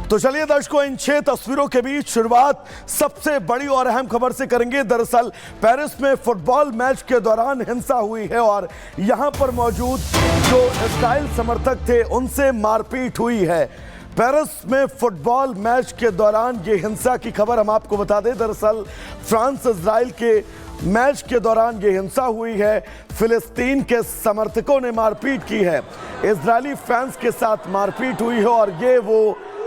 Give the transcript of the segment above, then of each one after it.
तो चलिए दर्शकों, इन 6 तस्वीरों के बीच शुरुआत सबसे बड़ी और अहम खबर से करेंगे। दरअसल पेरिस में फुटबॉल मैच के दौरान हिंसा हुई है और यहां पर मौजूद जो इजराइल समर्थक थे उनसे मारपीट हुई है। पेरिस में फुटबॉल मैच के दौरान ये हिंसा की खबर हम आपको बता दें। दरअसल फ्रांस इजराइल के मैच के दौरान ये हिंसा हुई है। फिलिस्तीन के समर्थकों ने मारपीट की है, इजरायली फैंस के साथ मारपीट हुई है और ये वो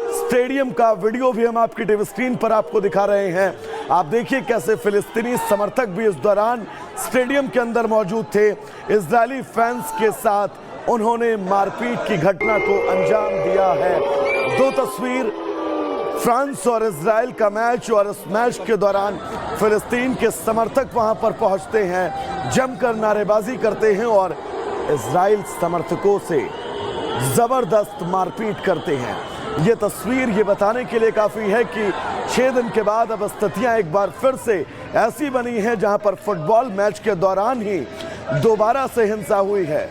स्टेडियम का वीडियो भी हम आपकी टीवी स्क्रीन पर आपको दिखा रहे हैं। आप देखिए कैसे फिलिस्तीनी समर्थक भी इस दौरान स्टेडियम के अंदर मौजूद थे। इजरायली फैंस के साथ उन्होंने मारपीट की घटना को अंजाम दिया है। 2 तस्वीर फ्रांस और इजराइल का मैच, और इस मैच के दौरान फिलिस्तीन के समर्थक वहां पर पहुंचते हैं, जमकर नारेबाजी करते हैं और इजराइल समर्थकों से जबरदस्त मारपीट करते हैं। ये तस्वीर ये बताने के लिए काफी है कि 6 दिन के बाद अब स्थितियां एक बार फिर से ऐसी बनी हैं जहां पर फुटबॉल मैच के दौरान ही दोबारा से हिंसा हुई है।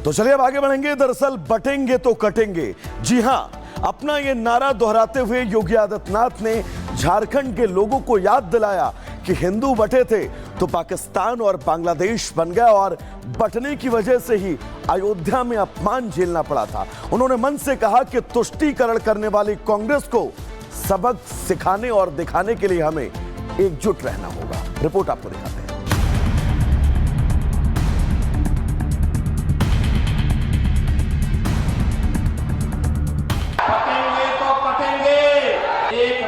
तो चलिए अब आगे बढ़ेंगे। दरअसल बटेंगे तो कटेंगे, जी हां, अपना ये नारा दोहराते हुए योगी आदित्यनाथ ने झारखंड के लोगों को याद दिलाया कि हिंदू बटे थे तो पाकिस्तान और बांग्लादेश बन गया और बटने की वजह से ही अयोध्या में अपमान झेलना पड़ा था। उन्होंने मन से कहा कि तुष्टीकरण करने वाली कांग्रेस को सबक सिखाने और दिखाने के लिए हमें एकजुट रहना होगा। रिपोर्ट आपको दिखाते हैं।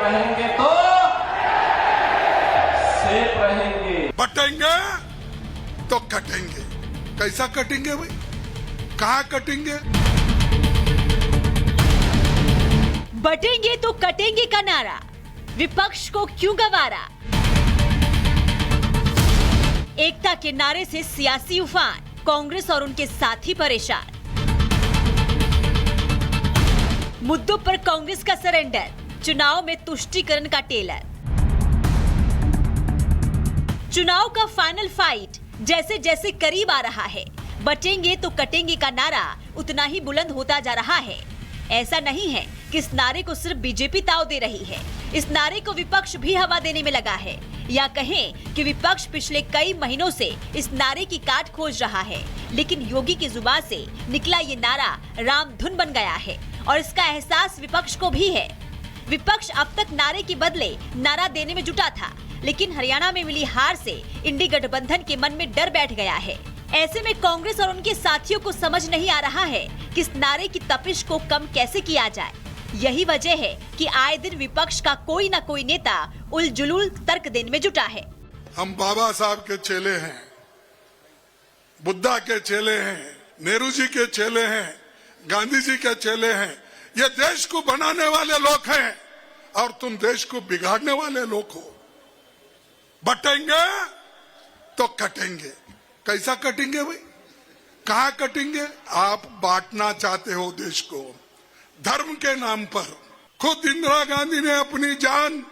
रहेंगे तो सेफ रहेंगे, बटेंगे तो कटेंगे। कैसा कटेंगे भाई, कहां कटेंगे? बटेंगे तो कटेंगे का नारा विपक्ष को क्यों गवारा? एकता के नारे से सियासी उफान, कांग्रेस और उनके साथी परेशान। मुद्दों पर कांग्रेस का सरेंडर, चुनाव में तुष्टीकरण का टेलर। चुनाव का फाइनल फाइट जैसे जैसे करीब आ रहा है, बटेंगे तो कटेंगे का नारा उतना ही बुलंद होता जा रहा है। ऐसा नहीं है कि इस नारे को सिर्फ बीजेपी ताव दे रही है, इस नारे को विपक्ष भी हवा देने में लगा है, या कहें कि विपक्ष पिछले कई महीनों से इस नारे की काट खोज रहा है। लेकिन योगी की जुबान से निकला ये नारा रामधुन बन गया है और इसका एहसास विपक्ष को भी है। विपक्ष अब तक नारे के बदले नारा देने में जुटा था, लेकिन हरियाणा में मिली हार से इंडी गठबंधन के मन में डर बैठ गया है। ऐसे में कांग्रेस और उनके साथियों को समझ नहीं आ रहा है कि इस नारे की तपिश को कम कैसे किया जाए। यही वजह है कि आए दिन विपक्ष का कोई न कोई नेता उलझुल तर्क देने में जुटा है। हम बाबा साहब के चेले हैं, बुद्धा के चेले हैं, नेहरू जी के चेले हैं, गांधी जी के चेले हैं। ये देश को बनाने वाले लोग हैं और तुम देश को बिगाड़ने वाले लोग हो। बटेंगे तो कटेंगे। कैसा कटेंगे भाई, कहां कटेंगे? आप बांटना चाहते हो देश को धर्म के नाम पर। खुद इंदिरा गांधी ने अपनी जान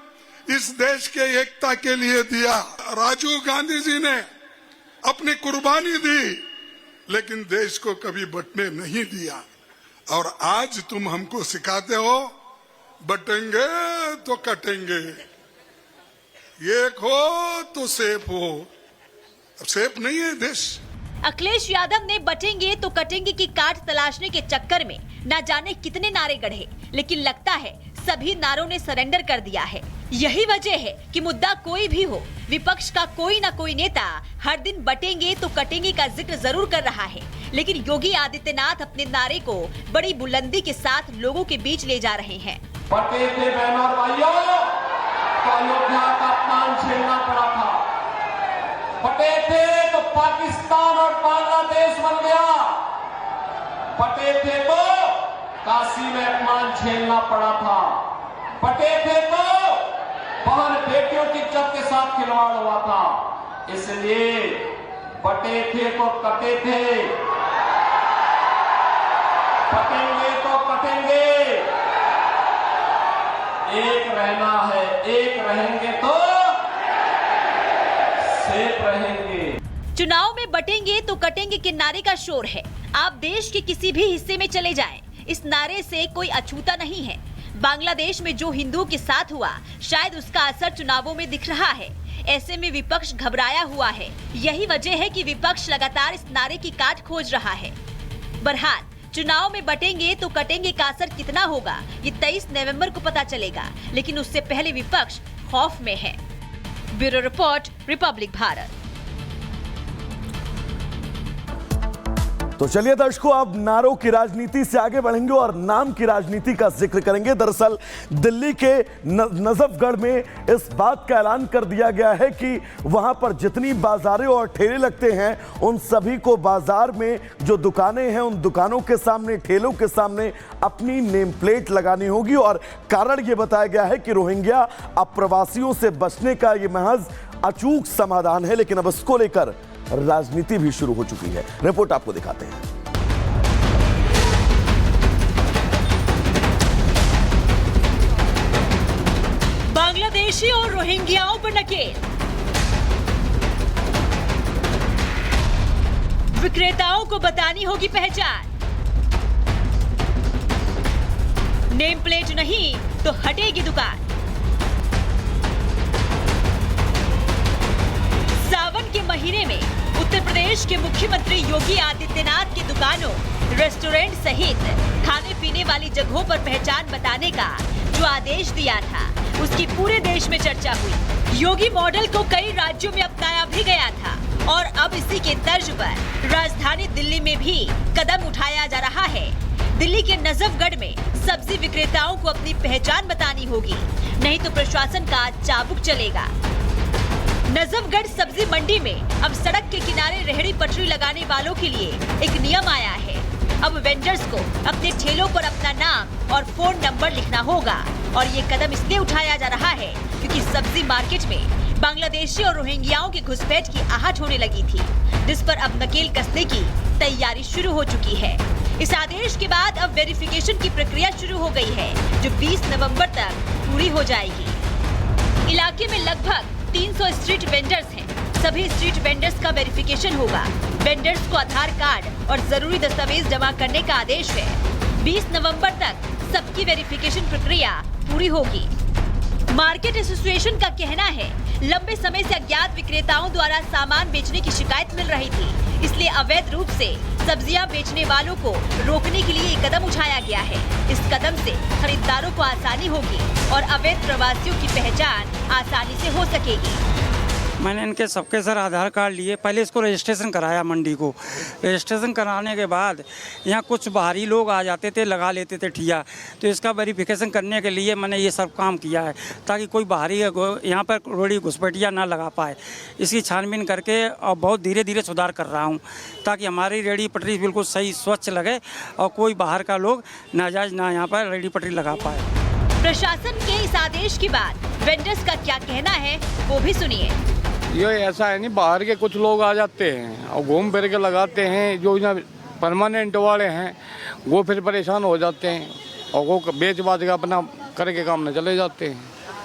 इस देश के एकता के लिए दिया, राजीव गांधी जी ने अपनी कुर्बानी दी, लेकिन देश को कभी बंटने नहीं दिया। और आज तुम हमको सिखाते हो बटेंगे तो कटेंगे, एक हो तो सेफ हो। अब सेफ नहीं है देश। अखिलेश यादव ने बटेंगे तो कटेंगे की काट तलाशने के चक्कर में न जाने कितने नारे गढ़े, लेकिन लगता है सभी नारों ने सरेंडर कर दिया है। यही वजह है कि मुद्दा कोई भी हो, विपक्ष का कोई न कोई नेता हर दिन बटेंगे तो कटेंगे का जिक्र जरूर कर रहा है, लेकिन योगी आदित्यनाथ अपने नारे को बड़ी बुलंदी के साथ लोगों के बीच ले जा रहे हैं। बटे थे बहनों और भाइयों, तो अयोध्या का अपमान झेलना पड़ा था। बटे थे तो पाकिस्तान और बांग्लादेश बन गया। बटे थे तो काशी में अपमान झेलना पड़ा था। बटे थे तो बहन बेटियों की इज्जत के साथ खिलवाड़ हुआ था। इसलिए बटे थे तो कटे थे, बटेंगे तो कटेंगे। एक रहना है, एक रहेंगे तो सेफ रहेंगे। चुनाव में बटेंगे तो कटेंगे के नारे का शोर है। आप देश के किसी भी हिस्से में चले जाएं, इस नारे से कोई अछूता नहीं है। बांग्लादेश में जो हिंदुओं के साथ हुआ, शायद उसका असर चुनावों में दिख रहा है। ऐसे में विपक्ष घबराया हुआ है। यही वजह है कि विपक्ष लगातार इस नारे की काट खोज रहा है। बहरहाल, चुनाव में बटेंगे तो कटेंगे का असर कितना होगा, ये 23 नवंबर को पता चलेगा। लेकिन उससे पहले विपक्ष खौफ में है। Bureau report, Republic Bharat. तो चलिए दर्शकों, अब नारों की राजनीति से आगे बढ़ेंगे और नाम की राजनीति का जिक्र करेंगे। दरअसल दिल्ली के नजफगढ़ में इस बात का ऐलान कर दिया गया है कि वहां पर जितनी बाजारें और ठेले लगते हैं, उन सभी को बाजार में जो दुकानें हैं, उन दुकानों के सामने, ठेलों के सामने अपनी नेम प्लेट लगानी होगी। और कारण ये बताया गया है कि रोहिंग्या अप्रवासियों से बचने का ये महज अचूक समाधान है, लेकिन अब इसको लेकर राजनीति भी शुरू हो चुकी है। रिपोर्ट आपको दिखाते हैं। बांग्लादेशी और रोहिंग्याओं पर नकेल। विक्रेताओं को बतानी होगी पहचान। नेम प्लेट नहीं तो हटेगी दुकान। सावन के महीने में उत्तर प्रदेश के मुख्यमंत्री योगी आदित्यनाथ की दुकानों, रेस्टोरेंट सहित खाने पीने वाली जगहों पर पहचान बताने का जो आदेश दिया था, उसकी पूरे देश में चर्चा हुई। योगी मॉडल को कई राज्यों में अपनाया भी गया था और अब इसी के तर्ज पर राजधानी दिल्ली में भी कदम उठाया जा रहा है। दिल्ली के नजफगढ़ में सब्जी विक्रेताओं को अपनी पहचान बतानी होगी, नहीं तो प्रशासन का चाबुक चलेगा। नजफगढ़ सब्जी मंडी में अब सड़क के किनारे रेहड़ी पटरी लगाने वालों के लिए एक नियम आया है। अब वेंडर्स को अपने ठेलों पर अपना नाम और फोन नंबर लिखना होगा। और ये कदम इसलिए उठाया जा रहा है क्योंकि सब्जी मार्केट में बांग्लादेशी और रोहिंग्याओं की घुसपैठ की आहट होने लगी थी, जिस पर अब नकेल कसने की तैयारी शुरू हो चुकी है। इस आदेश के बाद अब वेरिफिकेशन की प्रक्रिया शुरू हो गई है, जो 20 नवंबर तक पूरी हो जाएगी। इलाके में लगभग 300 स्ट्रीट वेंडर्स हैं। सभी स्ट्रीट वेंडर्स का वेरिफिकेशन होगा। वेंडर्स को आधार कार्ड और जरूरी दस्तावेज जमा करने का आदेश है। 20 नवंबर तक सबकी वेरिफिकेशन प्रक्रिया पूरी होगी। मार्केट एसोसिएशन का कहना है, लंबे समय से अज्ञात विक्रेताओं द्वारा सामान बेचने की शिकायत मिल रही थी, इसलिए अवैध रूप से सब्जियां बेचने वालों को रोकने के लिए कदम उठाया गया है। इस कदम से खरीदारों को आसानी होगी और अवैध प्रवासियों की पहचान आसानी से हो सकेगी। मैंने इनके सबके सर आधार कार्ड लिए, पहले इसको रजिस्ट्रेशन कराया मंडी को। रजिस्ट्रेशन कराने के बाद यहाँ कुछ बाहरी लोग आ जाते थे, लगा लेते थे ठिया, तो इसका वेरिफिकेशन करने के लिए मैंने ये सब काम किया है, ताकि कोई बाहरी यहाँ पर रोड़ी घुसपैठिया ना लगा पाए। इसकी छानबीन करके और बहुत धीरे धीरे सुधार कर रहा हूँ, ताकि हमारी रेडी पटरी बिल्कुल सही स्वच्छ लगे और कोई बाहर का लोग नाजायज ना यहाँ पर रेडी पटरी लगा पाए। प्रशासन के इस आदेश के बाद वेंडर्स का क्या कहना है, वो भी सुनिए। ये ऐसा है नहीं, बाहर के कुछ लोग आ जाते हैं और घूम फिर के लगाते हैं। जो यहाँ परमानेंट वाले हैं वो फिर परेशान हो जाते हैं और वो बेच बाच का अपना करके काम में चले जाते हैं।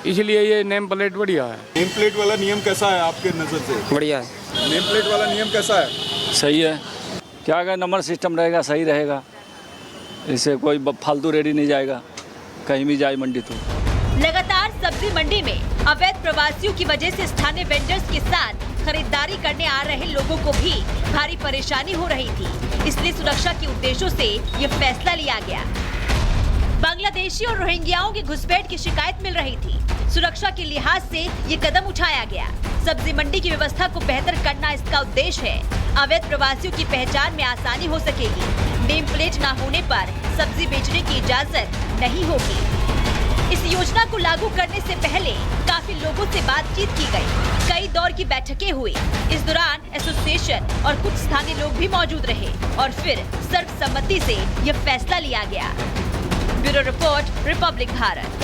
इसलिए ये नेम प्लेट बढ़िया है। नेम प्लेट वाला नियम कैसा है आपके नज़र से? बढ़िया है। नेम प्लेट वाला नियम कैसा है? सही है। क्या अगर नंबर सिस्टम रहेगा सही रहेगा, इससे कोई फालतू रेडी नहीं जाएगा, कहीं भी जाए मंडी तो। लगातार सब्जी मंडी में अवैध प्रवासियों की वजह से स्थानीय वेंडर्स के साथ खरीदारी करने आ रहे लोगों को भी भारी परेशानी हो रही थी, इसलिए सुरक्षा के उद्देश्यों से ये फैसला लिया गया। बांग्लादेशी और रोहिंग्याओं की घुसपैठ की शिकायत मिल रही थी, सुरक्षा के लिहाज से ये कदम उठाया गया। सब्जी मंडी की व्यवस्था को बेहतर करना इसका उद्देश्य है। अवैध प्रवासियों की पहचान में आसानी हो सकेगी। नेम प्लेट न होने पर सब्जी बेचने की इजाजत नहीं होगी। इस योजना को लागू करने से पहले काफी लोगों से बातचीत की गई, कई दौर की बैठकें हुई। इस दौरान एसोसिएशन और कुछ स्थानीय लोग भी मौजूद रहे और फिर सर्वसम्मति से यह फैसला लिया गया। Bureau report, Republic Bharat.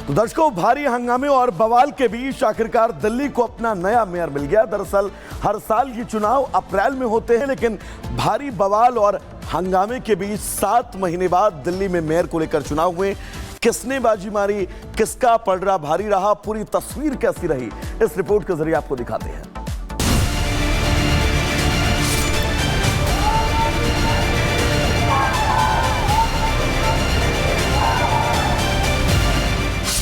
तो दर्शकों, भारी हंगामे और बवाल के बीच आखिरकार दिल्ली को अपना नया मेयर मिल गया। दरअसल हर साल ये चुनाव अप्रैल में होते हैं, लेकिन भारी बवाल और हंगामे के बीच 7 महीने बाद दिल्ली में मेयर को लेकर चुनाव हुए। किसने बाजी मारी, किसका पलड़ा भारी रहा, पूरी तस्वीर कैसी रही, इस रिपोर्ट के जरिए आपको दिखाते हैं।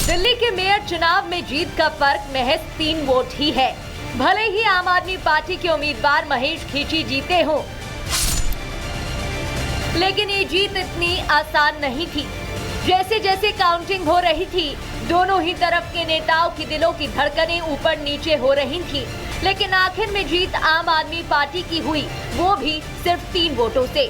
दिल्ली के मेयर चुनाव में जीत का फर्क महज 3 वोट ही है। भले ही आम आदमी पार्टी के उम्मीदवार महेश खींची जीते हों, लेकिन ये जीत इतनी आसान नहीं थी। जैसे जैसे काउंटिंग हो रही थी, दोनों ही तरफ के नेताओं की दिलों की धड़कनें ऊपर नीचे हो रही थी, लेकिन आखिर में जीत आम आदमी पार्टी की हुई, वो भी सिर्फ 3 वोटों से।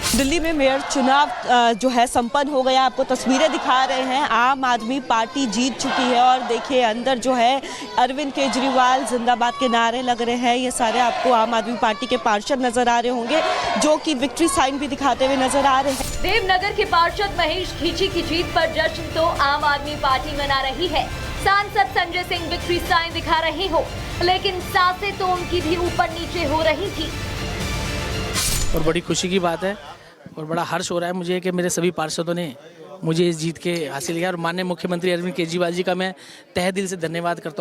दिल्ली में मेयर चुनाव जो है संपन्न हो गया। आपको तस्वीरें दिखा रहे हैं, आम आदमी पार्टी जीत चुकी है और देखिए अंदर जो है अरविंद केजरीवाल जिंदाबाद के नारे लग रहे हैं। ये सारे आपको आम आदमी पार्टी के पार्षद नजर आ रहे होंगे जो कि विक्ट्री साइन भी दिखाते हुए नजर आ रहे हैं। देवनगर के पार्षद महेश खींची की जीत पर जश्न तो आम आदमी पार्टी मना रही है। सांसद संजय सिंह विक्ट्री साइन दिखा रहे हो, लेकिन सांसें तो उनकी भी ऊपर नीचे हो रही थी। और बड़ी खुशी की बात है और बड़ा हर्ष हो रहा है मुझे कि मेरे सभी पार्षदों ने मुझे इस जीत के हासिल किया और माननीय मुख्यमंत्री अरविंद केजरीवाल जी का मैं तहे दिल से धन्यवाद करता हूँ।